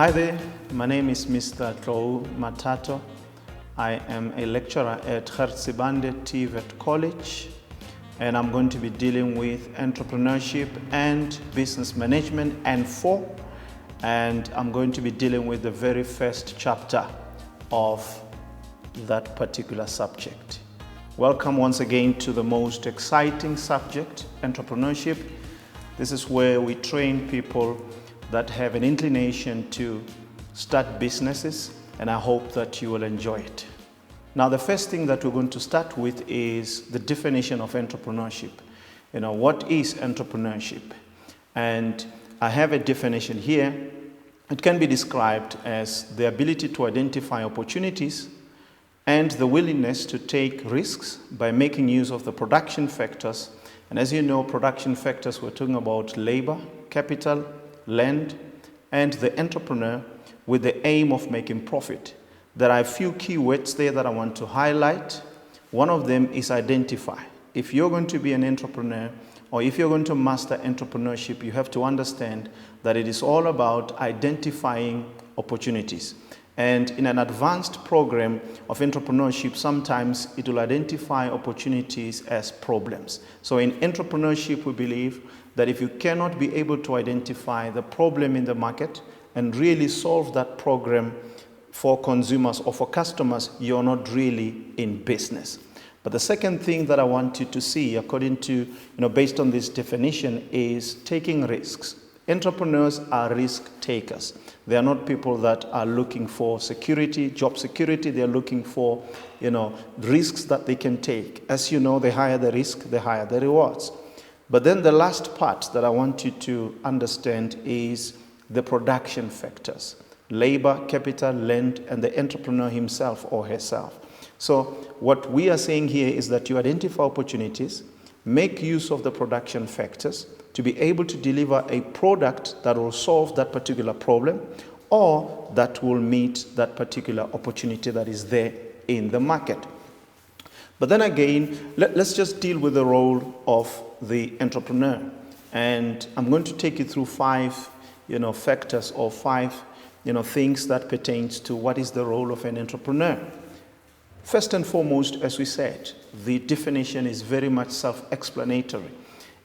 Hi there, my name is Mr. Tlou Matato. I am a lecturer at Gert Sibande TVET College, and I'm going to be dealing with entrepreneurship and business management and I'm going to be dealing with the very first chapter of that particular subject. Welcome once again to the most exciting subject, entrepreneurship. This is where we train people that have an inclination to start businesses, and I hope that you will enjoy it. Now, the first thing that we're going to start with is the definition of entrepreneurship. What is entrepreneurship? And I have a definition here. It can be described as the ability to identify opportunities and the willingness to take risks by making use of the production factors. And as you know, production factors, we're talking about labor, capital, land, and the entrepreneur with the aim of making profit. There are a few key words there that I want to highlight. One of them is identify. If you're going to be an entrepreneur or if you're going to master entrepreneurship, you have to understand that it is all about identifying opportunities. And in an advanced program of entrepreneurship, sometimes it will identify opportunities as problems. So in entrepreneurship, we believe that if you cannot be able to identify the problem in the market and really solve that program for consumers or for customers, you're not really in business. But the second thing that I want you to see, according to, based on this definition, is taking risks. Entrepreneurs are risk takers. They are not people that are looking for security, job security. They are looking for, risks that they can take. As you know, the higher the risk, the higher the rewards. But then the last part that I want you to understand is the production factors: labor, capital, land, and the entrepreneur himself or herself. So what we are saying here is that you identify opportunities, make use of the production factors to be able to deliver a product that will solve that particular problem or that will meet that particular opportunity that is there in the market. But then again, let's just deal with the role of the entrepreneur. And I'm going to take you through five, factors or five, things that pertains to what is the role of an entrepreneur. First and foremost, as we said, the definition is very much self-explanatory.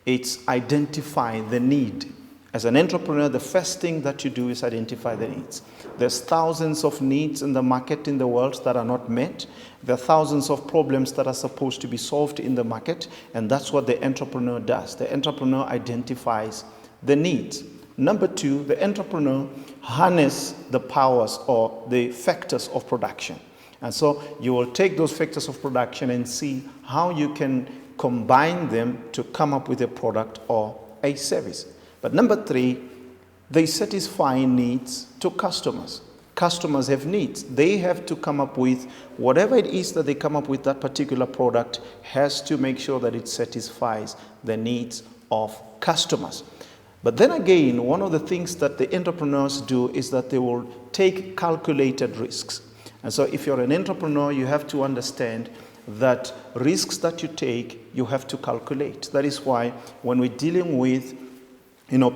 It's identify the need. As an entrepreneur, the first thing that you do is identify the needs. There's thousands of needs in the market in the world that are not met. There are thousands of problems that are supposed to be solved in the market, and that's what the entrepreneur does. The entrepreneur identifies the needs. Number two, the entrepreneur harnesses the powers or the factors of production. And so you will take those factors of production and see how you can combine them to come up with a product or a service. But number three, they satisfy needs to customers. Customers have needs. They have to come up with whatever it is that they come up with. That particular product has to make sure that it satisfies the needs of customers. But then again, one of the things that the entrepreneurs do is that they will take calculated risks. And so if you're an entrepreneur, you have to understand that risks that you take, you have to calculate. That is why when we're dealing with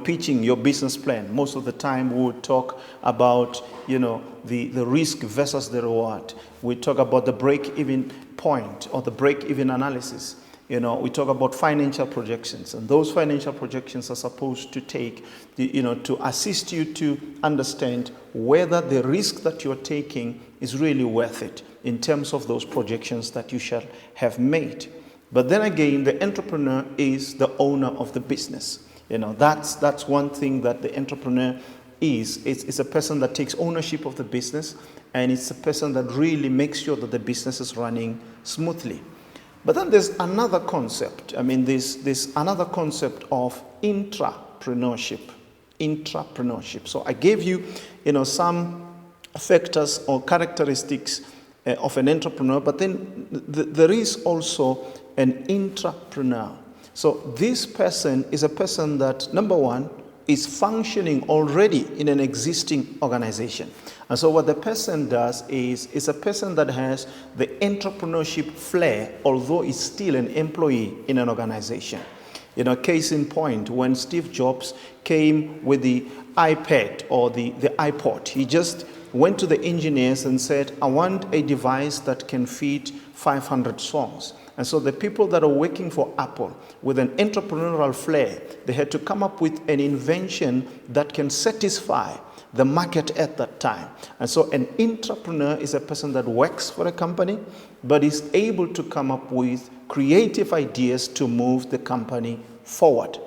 pitching your business plan, most of the time we would talk about, the risk versus the reward. We talk about the break-even point or the break-even analysis. We talk about financial projections, and those financial projections are supposed to take, to assist you to understand whether the risk that you're taking is really worth it in terms of those projections that you shall have made. But then again, the entrepreneur is the owner of the business. That's one thing that the entrepreneur is. It's a person that takes ownership of the business, and it's a person that really makes sure that the business is running smoothly. But then there's another concept. There's another concept of intrapreneurship. Intrapreneurship. So I gave you, some factors or characteristics of an entrepreneur, but then there is also an intrapreneur. So this person is a person that, number one, is functioning already in an existing organization. And so what the person does is a person that has the entrepreneurship flair, although is still an employee in an organization. Case in point, when Steve Jobs came with the iPad or the iPod, he just went to the engineers and said, I want a device that can feed 500 songs. And so the people that are working for Apple with an entrepreneurial flair, they had to come up with an invention that can satisfy the market at that time. And so an intrapreneur is a person that works for a company, but is able to come up with creative ideas to move the company forward.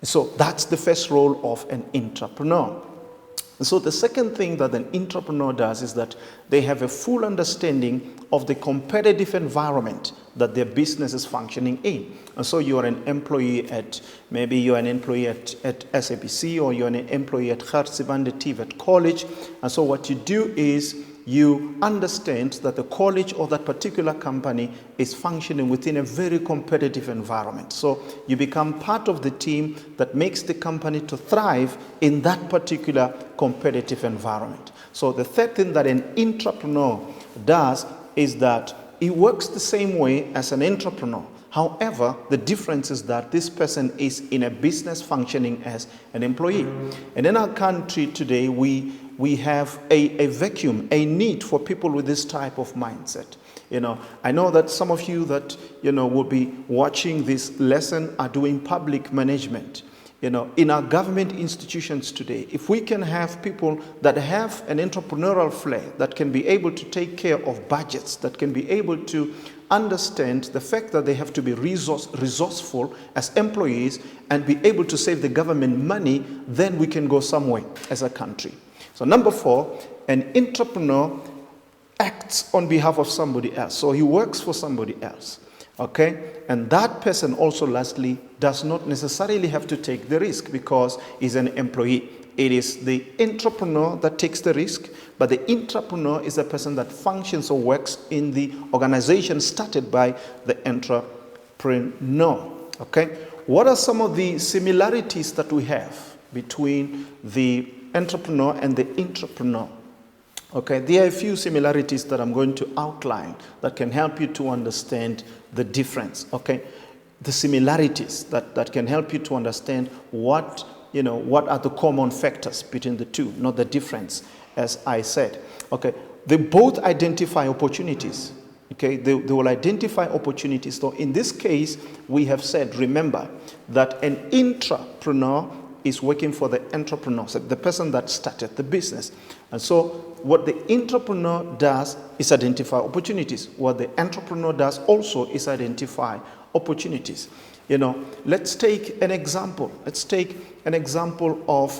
So that's the first role of an intrapreneur. So the second thing that an intrapreneur does is that they have a full understanding of the competitive environment that their business is functioning in. And so you are an employee at, maybe you're an employee at SABC, or you're an employee at Gert, Sibande, TVET college. And so what you do is you understand that the college or that particular company is functioning within a very competitive environment. So you become part of the team that makes the company to thrive in that particular competitive environment. So the third thing that an intrapreneur does is that he works the same way as an entrepreneur. However, the difference is that this person is in a business functioning as an employee. And in our country today, we have a vacuum, a need for people with this type of mindset. I know that some of you that, will be watching this lesson are doing public management. In our government institutions today, if we can have people that have an entrepreneurial flair, that can be able to take care of budgets, that can be able to understand the fact that they have to be resourceful as employees and be able to save the government money, then we can go somewhere as a country. So number 4, an entrepreneur acts on behalf of somebody else. So he works for somebody else. Okay? And that person also, lastly, does not necessarily have to take the risk because he's an employee. It is the entrepreneur that takes the risk, but the intrapreneur is a person that functions or works in the organization started by the entrepreneur. Okay? What are some of the similarities that we have between the entrepreneur and the intrapreneur? Okay, there are a few similarities that I'm going to outline that can help you to understand the difference. Okay, the similarities that can help you to understand what are the common factors between the two, not the difference, as I said. Okay, they both identify opportunities. Okay, they will identify opportunities. So in this case, we have said, remember, that an intrapreneur is working for the entrepreneur, so the person that started the business. And so what the entrepreneur does is identify opportunities. What the entrepreneur does also is identify opportunities. Let's take an example. Let's take an example of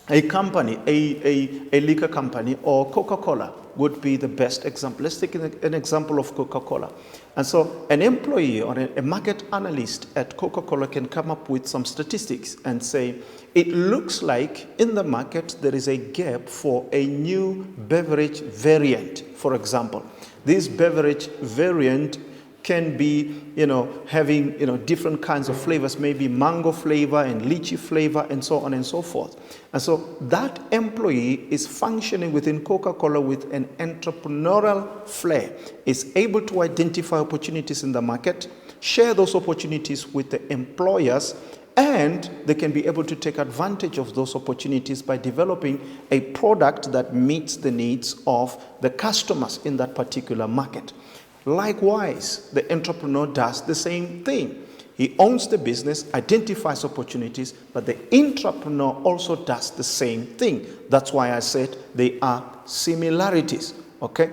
a company, a liquor company, or Coca-Cola would be the best example. Let's take an example of Coca-Cola. And so an employee or a market analyst at Coca-Cola can come up with some statistics and say, it looks like in the market there is a gap for a new beverage variant, for example. This beverage variant can be, having, different kinds of flavors, maybe mango flavor and lychee flavor and so on and so forth. And so that employee is functioning within Coca-Cola with an entrepreneurial flair, is able to identify opportunities in the market, share those opportunities with the employers, and they can be able to take advantage of those opportunities by developing a product that meets the needs of the customers in that particular market. Likewise, the entrepreneur does the same thing. He owns the business, identifies opportunities, but the intrapreneur also does the same thing. That's why I said they are similarities. Okay?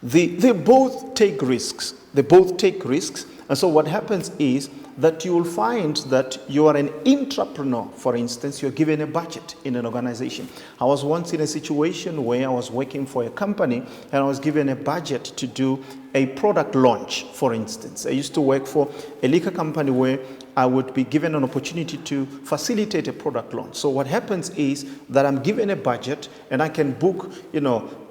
They both take risks. And so what happens is that you will find that you are an intrapreneur. For instance, you're given a budget in an organization. I was once in a situation where I was working for a company and I was given a budget to do a product launch, for instance. I used to work for a liquor company where I would be given an opportunity to facilitate a product launch. So what happens is that I'm given a budget and I can book,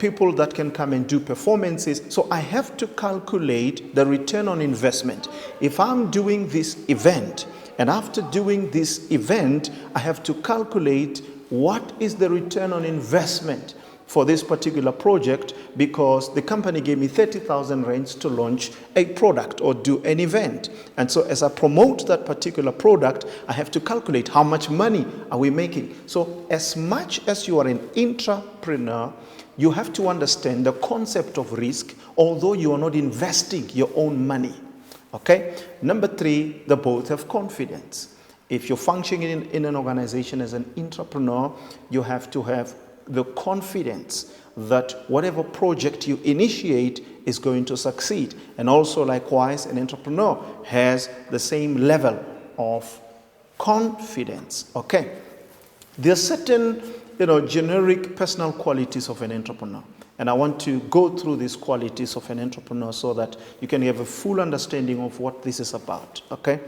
people that can come and do performances. So I have to calculate the return on investment. If I'm doing this event and after doing this event, I have to calculate what is the return on investment for this particular project because the company gave me 30,000 rands to launch a product or do an event. And so as I promote that particular product, I have to calculate how much money are we making. So as much as you are an intrapreneur, you have to understand the concept of risk, although you are not investing your own money. Okay? Number 3, they both have confidence. If you're functioning in an organization as an intrapreneur, you have to have the confidence that whatever project you initiate is going to succeed. And also likewise, an entrepreneur has the same level of confidence. Okay? There are certain generic personal qualities of an entrepreneur. And I want to go through these qualities of an entrepreneur so that you can have a full understanding of what this is about. Okay?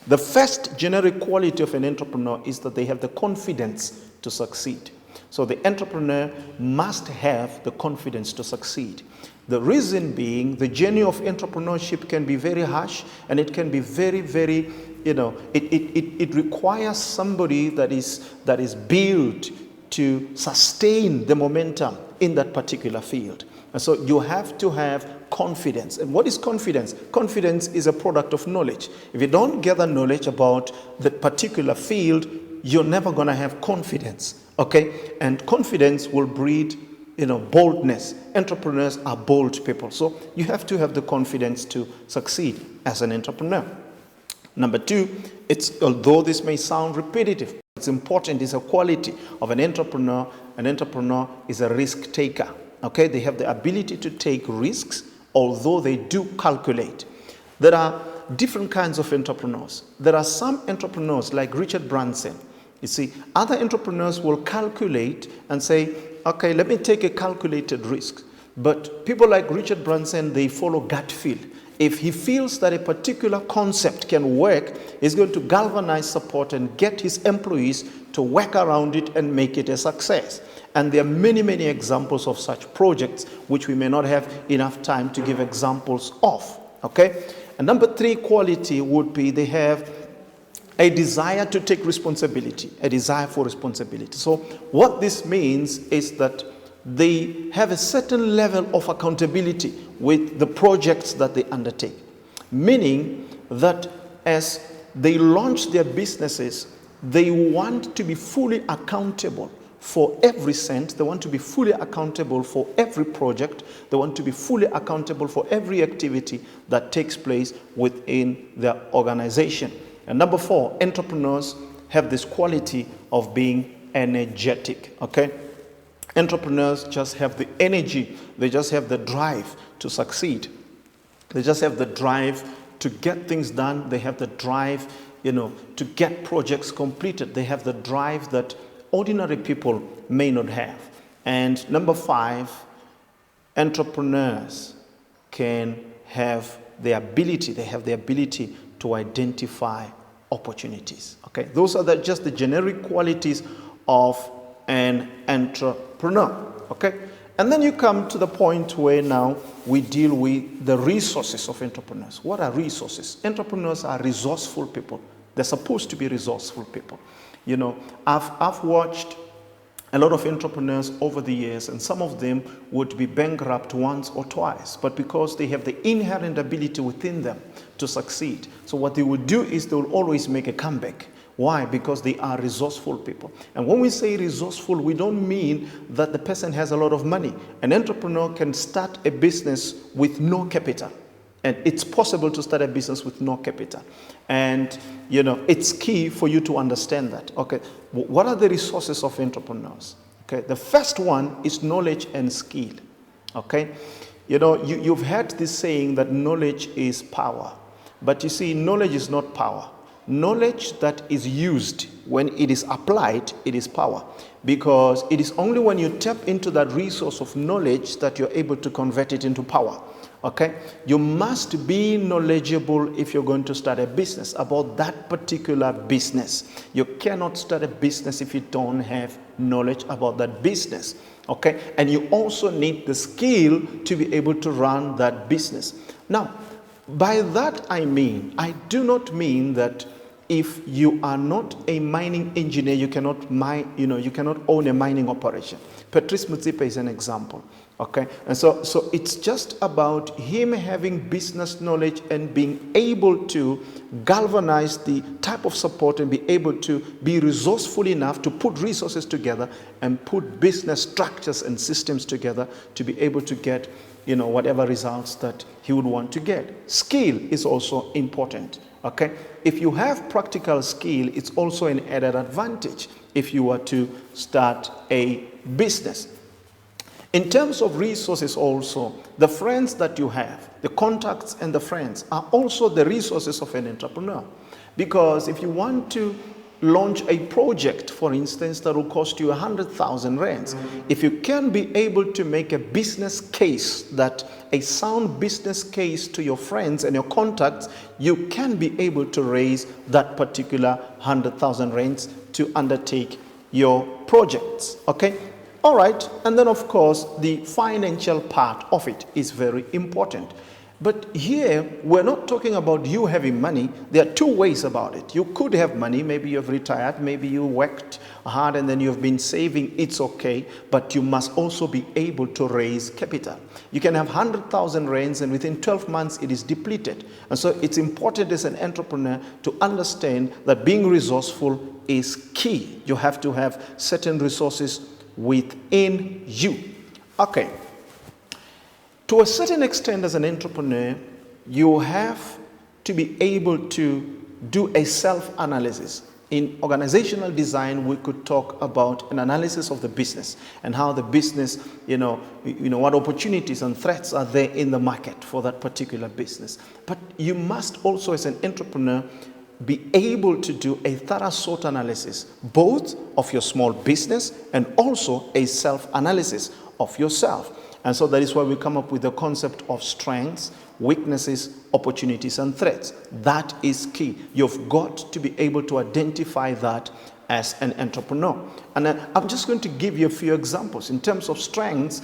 The first generic quality of an entrepreneur is that they have the confidence to succeed. So the entrepreneur must have the confidence to succeed. The reason being, the journey of entrepreneurship can be very harsh, and it can be very, very, it requires somebody that is built to sustain the momentum in that particular field. And so you have to have confidence. And what is confidence? Confidence is a product of knowledge. If you don't gather knowledge about the particular field, you're never going to have confidence. Okay? And confidence will breed, boldness. Entrepreneurs are bold people. So you have to have the confidence to succeed as an entrepreneur. Number 2, although this may sound repetitive, it's important, it's a quality of an entrepreneur. An entrepreneur is a risk taker. Okay? They have the ability to take risks, although they do calculate. There are different kinds of entrepreneurs. There are some entrepreneurs like Richard Branson. You see, other entrepreneurs will calculate and say, okay, let me take a calculated risk. But people like Richard Branson, they follow gut feel. If he feels that a particular concept can work, he's going to galvanize support and get his employees to work around it and make it a success. And there are many, many examples of such projects, which we may not have enough time to give examples of. Okay? And number 3 quality would be they have a desire to take responsibility, a desire for responsibility. So what this means is that they have a certain level of accountability with the projects that they undertake. Meaning that as they launch their businesses, they want to be fully accountable for every cent. They want to be fully accountable for every project. They want to be fully accountable for every activity that takes place within their organization. And number 4, entrepreneurs have this quality of being energetic. Okay? Entrepreneurs just have the energy. They just have the drive to succeed. They just have the drive to get things done. They have the drive, to get projects completed. They have the drive that ordinary people may not have. And number 5, entrepreneurs can have the ability, to identify opportunities. Okay, those are just the generic qualities of an entrepreneur. Okay, and then you come to the point where now we deal with the resources of entrepreneurs. What are resources? Entrepreneurs are resourceful people. They're supposed to be resourceful people. I've watched a lot of entrepreneurs over the years, and some of them would be bankrupt once or twice, but because they have the inherent ability within them to succeed. So what they would do is they will always make a comeback. Why? Because they are resourceful people. And when we say resourceful, we don't mean that the person has a lot of money. An entrepreneur can start a business with no capital. And it's possible to start a business with no capital. And, it's key for you to understand that. Okay, what are the resources of entrepreneurs? Okay, the first one is knowledge and skill. Okay, you've heard this saying that knowledge is power. But you see, knowledge is not power. Knowledge that is used, when it is applied, it is power. Because it is only when you tap into that resource of knowledge that you're able to convert it into power. Okay, you must be knowledgeable if you're going to start a business about that particular business. You cannot start a business if you don't have knowledge about that business. Okay, and you also need the skill to be able to run that business. Now, by that I do not mean that if you are not a mining engineer, you cannot mine, you cannot own a mining operation. Patrice Motsepe is an example. Okay, and so it's just about him having business knowledge and being able to galvanize the type of support and be able to be resourceful enough to put resources together and put business structures and systems together to be able to get, whatever results that he would want to get. Skill is also important. Okay, if you have practical skill, it's also an added advantage if you were to start a business. In terms of resources also, the friends that you have, the contacts and the friends are also the resources of an entrepreneur. Because if you want to launch a project, for instance, that will cost you 100,000 rands, if you can be able to make a business case, a sound business case to your friends and your contacts, you can be able to raise that particular 100,000 rands to undertake your projects. Okay? All right, and then of course the financial part of it is very important. But here we're not talking about you having money. There are two ways about it. You could have money, maybe you've retired, maybe you worked hard and then you've been saving, it's okay, but you must also be able to raise capital. You can have 100,000 rands and within 12 months it is depleted. And so it's important as an entrepreneur to understand that being resourceful is key. You have to have certain resources within you. Okay. To a certain extent as an entrepreneur, you have to be able to do a self-analysis. In organizational design, we could talk about an analysis of the business and how the business, what opportunities and threats are there in the market for that particular business. But you must also as an entrepreneur be able to do a thorough SWOT analysis, both of your small business and also a self-analysis of yourself. And so that is why we come up with the concept of strengths, weaknesses, opportunities, and threats. That is key. You've got to be able to identify that as an entrepreneur. And I'm just going to give you a few examples. In terms of strengths,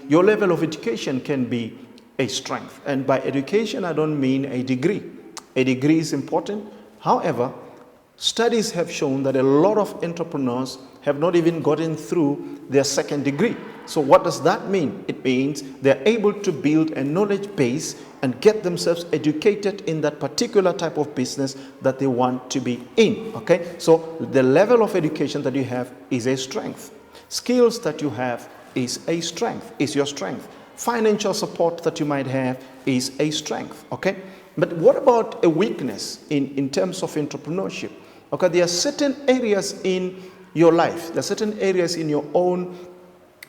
your level of education can be a strength. And by education, I don't mean a degree. A degree is important. However, studies have shown that a lot of entrepreneurs have not even gotten through their second degree. So what does that mean? It means they're able to build a knowledge base and get themselves educated in that particular type of business that they want to be in. Okay? So the level of education that you have is a strength. Skills that you have is a strength, is your strength. Financial support that you might have is a strength. Okay? But what about a weakness in terms of entrepreneurship? Okay, there are certain areas in your life, there are certain areas in your own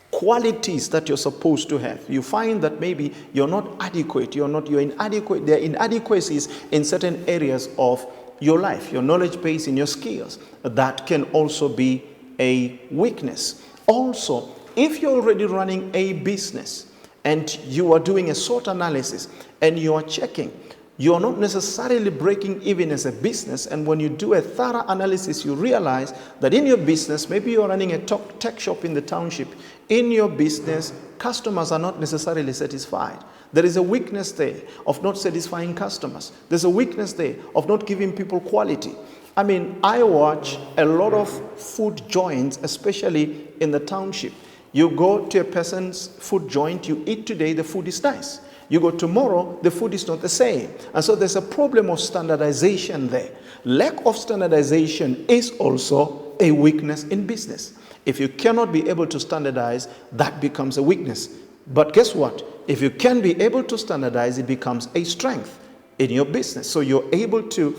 qualities that you're supposed to have. You find that maybe you're not adequate, you're inadequate, there are inadequacies in certain areas of your life, your knowledge base, in your skills. That can also be a weakness. Also, if you're already running a business and you are doing a SWOT analysis and you are checking, you're not necessarily breaking even as a business, and when you do a thorough analysis, you realize that in your business, maybe you're running a tech shop in the township. In your business, customers are not necessarily satisfied. There is a weakness there of not satisfying customers. There's a weakness there of not giving people quality. I watch a lot of food joints, especially in the township. You go to a person's food joint, you eat today, the food is nice. You go tomorrow, the food is not the same. And so there's a problem of standardization there. Lack of standardization is also a weakness in business. If you cannot be able to standardize, that becomes a weakness. But guess what? If you can be able to standardize, it becomes a strength in your business. So you're able to,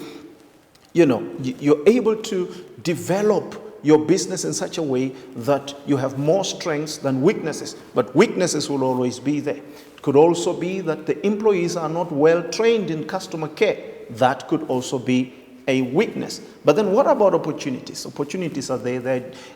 you're able to develop your business in such a way that you have more strengths than weaknesses. But weaknesses will always be there. It could also be that the employees are not well trained in customer care. That could also be a weakness. But then what about opportunities? Opportunities are there.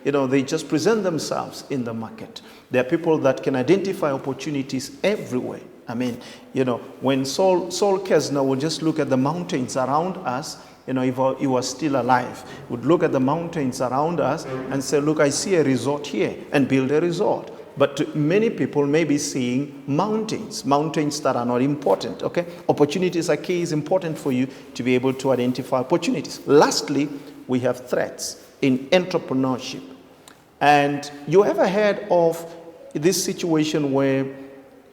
They just present themselves in the market. There are people that can identify opportunities everywhere. When Saul Kesner would just look at the mountains around us, if he was still alive, would look at the mountains around us and say, look, I see a resort here, and build a resort. But many people may be seeing mountains that are not important, okay? Opportunities are key. It's important for you to be able to identify opportunities. Lastly, we have threats in entrepreneurship. And you ever heard of this situation where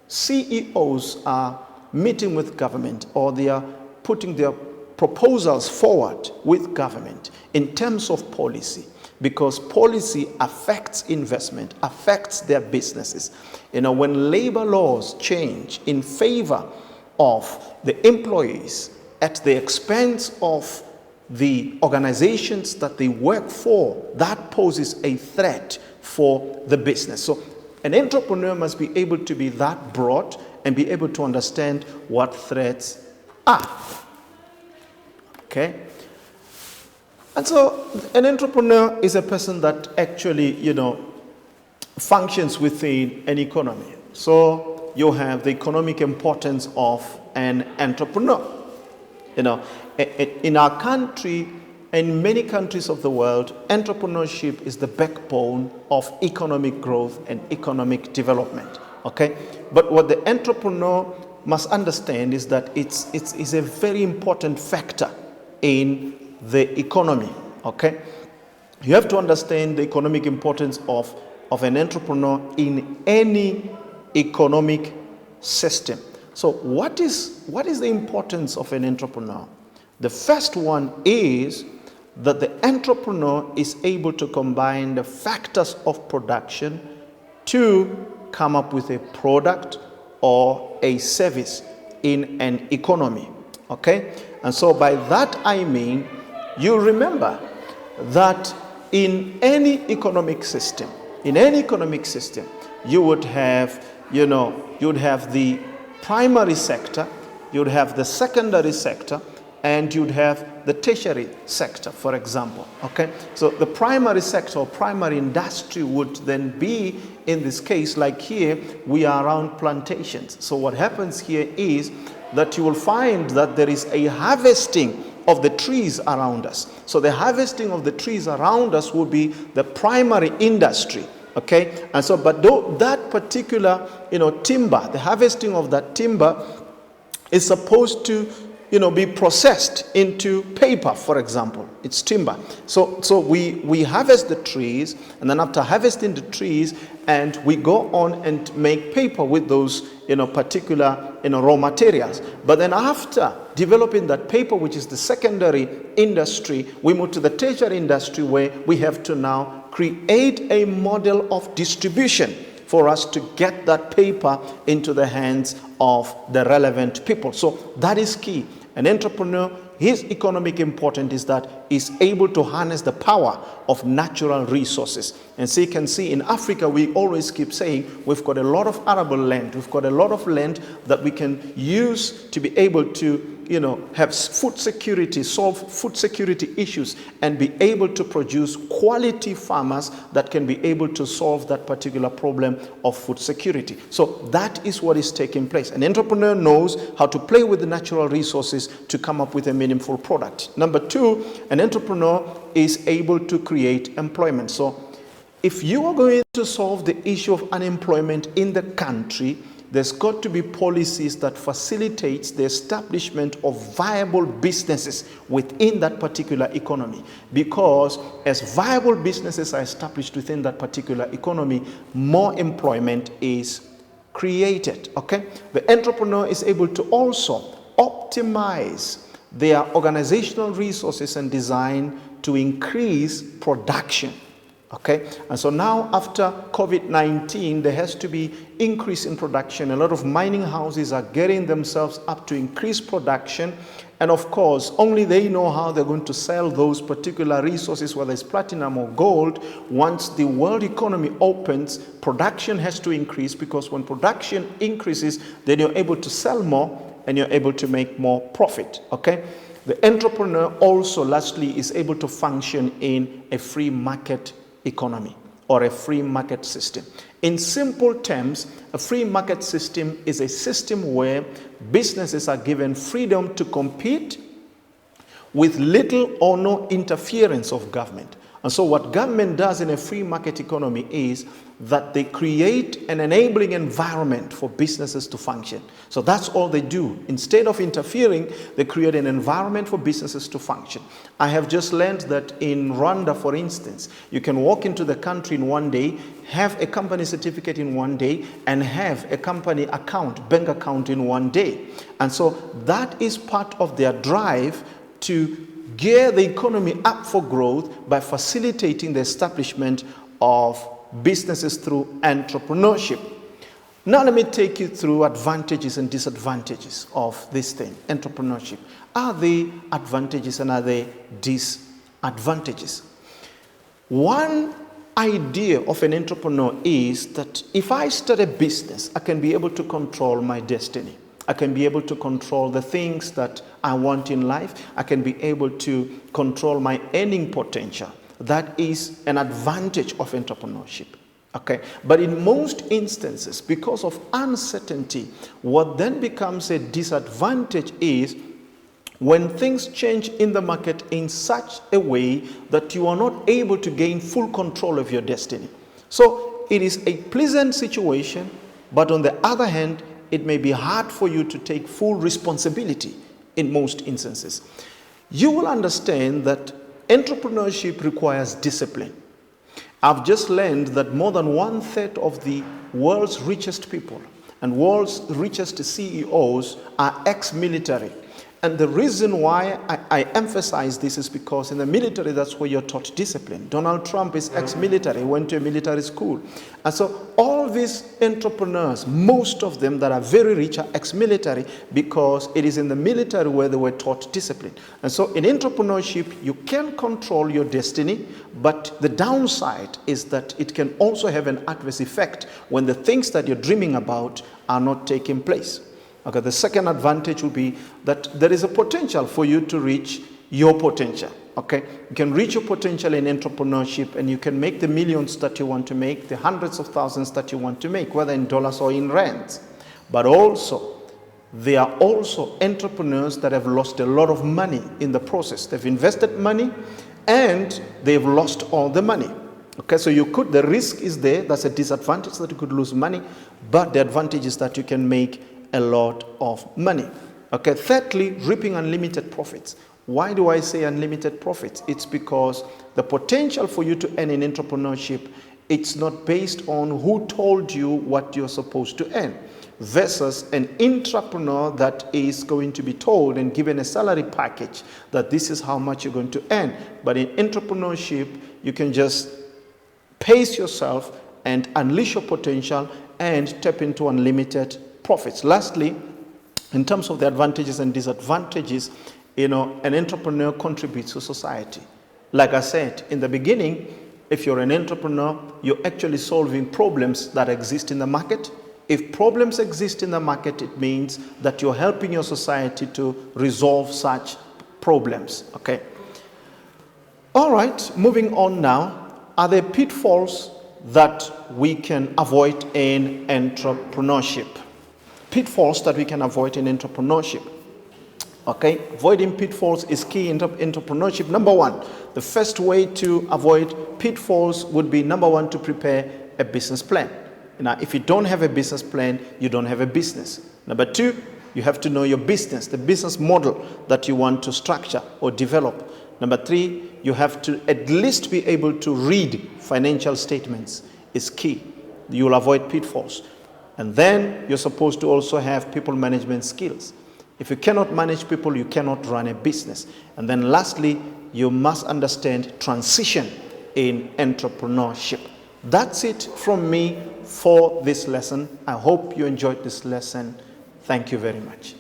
CEOs are meeting with government, or they are putting their proposals forward with government in terms of policy, because policy affects investment, affects their businesses. You know, when labor laws change in favor of the employees at the expense of the organizations that they work for, that poses a threat for the business. So an entrepreneur must be able to be that broad and be able to understand what threats are. Okay? And so an entrepreneur is a person that actually, functions within an economy. So you have the economic importance of an entrepreneur. In our country, in many countries of the world, entrepreneurship is the backbone of economic growth and economic development. Okay? But what the entrepreneur must understand is that it's a very important factor in the economy. Okay? You have to understand the economic importance of an entrepreneur in any economic system. So what is the importance of an entrepreneur? The first one is that the entrepreneur is able to combine the factors of production to come up with a product or a service in an economy. Okay? And so by that I mean, you remember that in any economic system, you would have, you'd have the primary sector, you'd have the secondary sector, and you'd have the tertiary sector, for example. Okay? So the primary sector or primary industry would then be, in this case, like here, we are around plantations. So what happens here is that you will find that there is a harvesting of the trees around us. So the harvesting of the trees around us will be the primary industry. Okay? And so, but that particular, timber, the harvesting of that timber is supposed to, be processed into paper, for example. It's timber. So we harvest the trees, and then after harvesting the trees, and we go on and make paper with those, particular, raw materials. But then after developing that paper, which is the secondary industry, we move to the tertiary industry, where we have to now create a model of distribution for us to get that paper into the hands of the relevant people. So that is key. An entrepreneur, his economic importance is that he's able to harness the power of natural resources. And so you can see in Africa, we always keep saying we've got a lot of arable land. We've got a lot of land that we can use to be able to, have food security, solve food security issues, and be able to produce quality farmers that can be able to solve that particular problem of food security. So that is what is taking place. An entrepreneur knows how to play with the natural resources to come up with a meaningful product. Number two, an entrepreneur is able to create employment. So if you are going to solve the issue of unemployment in the country, there's got to be policies that facilitates the establishment of viable businesses within that particular economy. Because as viable businesses are established within that particular economy, more employment is created. Okay? The entrepreneur is able to also optimize their organizational resources and design to increase production. Okay, and so now after COVID-19, there has to be increase in production. A lot of mining houses are getting themselves up to increase production. And of course, only they know how they're going to sell those particular resources, whether it's platinum or gold. Once the world economy opens, production has to increase, because when production increases, then you're able to sell more and you're able to make more profit. Okay. The entrepreneur also, lastly, is able to function in a free market economy or a free market system. In simple terms, a free market system is a system where businesses are given freedom to compete with little or no interference of government. And so what government does in a free market economy is that they create an enabling environment for businesses to function. So that's all they do. Instead of interfering, they create an environment for businesses to function. I have just learned that in Rwanda, for instance, you can walk into the country in one day, have a company certificate in one day, and have a company account, bank account in one day. And so that is part of their drive to gear the economy up for growth by facilitating the establishment of businesses through entrepreneurship. Now let me take you through advantages and disadvantages of this thing, entrepreneurship. Are there advantages and are there disadvantages? One idea of an entrepreneur is that if I start a business, I can be able to control my destiny. I can be able to control the things that I want in life. I can be able to control my earning potential. That is an advantage of entrepreneurship. Okay? But in most instances, because of uncertainty, what then becomes a disadvantage is when things change in the market in such a way that you are not able to gain full control of your destiny. So it is a pleasant situation, but on the other hand, it may be hard for you to take full responsibility in most instances. You will understand that entrepreneurship requires discipline. I've just learned that more than 1/3 of the world's richest people and world's richest CEOs are ex-military. And the reason why I emphasize this is because in the military, that's where you're taught discipline. Donald Trump is ex-military, went to a military school. And so all these entrepreneurs, most of them that are very rich are ex-military because it is in the military where they were taught discipline. And so in entrepreneurship, you can control your destiny, but the downside is that it can also have an adverse effect when the things that you're dreaming about are not taking place. Okay, the second advantage will be that there is a potential for you to reach your potential. Okay, you can reach your potential in entrepreneurship and you can make the millions that you want to make, the hundreds of thousands that you want to make, whether in dollars or in rands. But also, there are also entrepreneurs that have lost a lot of money in the process. They've invested money and they've lost all the money. Okay, so the risk is there. That's a disadvantage that you could lose money, but the advantage is that you can make a lot of money. Okay, thirdly, reaping unlimited profits. Why do I say unlimited profits? It's because the potential for you to earn in entrepreneurship, it's not based on who told you what you're supposed to earn, versus an intrapreneur that is going to be told and given a salary package that this is how much you're going to earn. But in entrepreneurship, you can just pace yourself and unleash your potential and tap into unlimited profits. Lastly, in terms of the advantages and disadvantages, an entrepreneur contributes to society. Like I said in the beginning, if you're an entrepreneur, you're actually solving problems that exist in the market. If problems exist in the market, it means that you're helping your society to resolve such problems. Okay. All right, moving on now. Are there pitfalls that we can avoid in entrepreneurship? Pitfalls that we can avoid in entrepreneurship. Okay, avoiding pitfalls is key in entrepreneurship. Number one, the first way to avoid pitfalls would be, number one, to prepare a business plan. Now, if you don't have a business plan, you don't have a business. Number two, you have to know your business, the business model that you want to structure or develop. Number three, you have to at least be able to read financial statements is key. You will avoid pitfalls. And then you're supposed to also have people management skills. If you cannot manage people, you cannot run a business. And then lastly, you must understand transition in entrepreneurship. That's it from me for this lesson. I hope you enjoyed this lesson. Thank you very much.